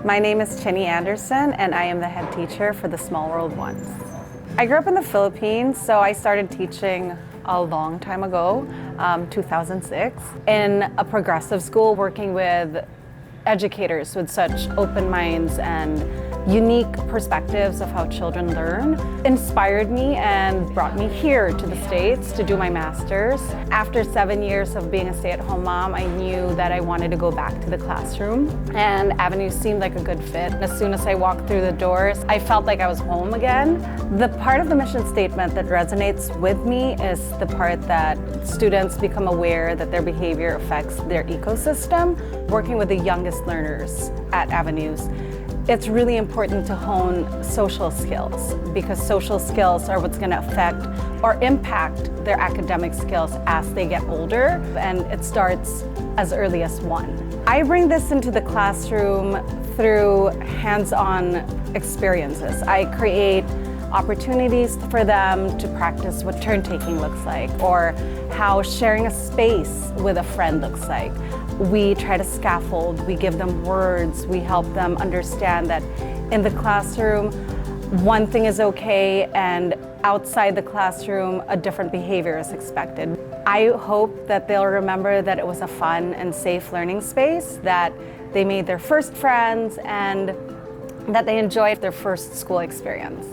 My name is Chini Anderson, and I am the head teacher for the Small World Ones. I grew up in the Philippines, so I started teaching a long time ago, 2006, in a progressive school working with educators with such open minds and unique perspectives of how children learn. Inspired me and brought me here to the States to do my master's. After 7 years of being a stay-at-home mom, I knew that I wanted to go back to the classroom, and Avenue seemed like a good fit. As soon as I walked through the doors, I felt like I was home again. The part of the mission statement that resonates with me is the part that students become aware that their behavior affects their ecosystem. Working with the youngest learners at Avenues, it's really important to hone social skills, because social skills are what's going to affect or impact their academic skills as they get older, and it starts as early as 1. I bring this into the classroom through hands-on experiences. I create opportunities for them to practice what turn-taking looks like, or how sharing a space with a friend looks like. We try to scaffold, we give them words, we help them understand that in the classroom, one thing is okay, and outside the classroom, a different behavior is expected. I hope that they'll remember that it was a fun and safe learning space, that they made their first friends, and that they enjoyed their first school experience.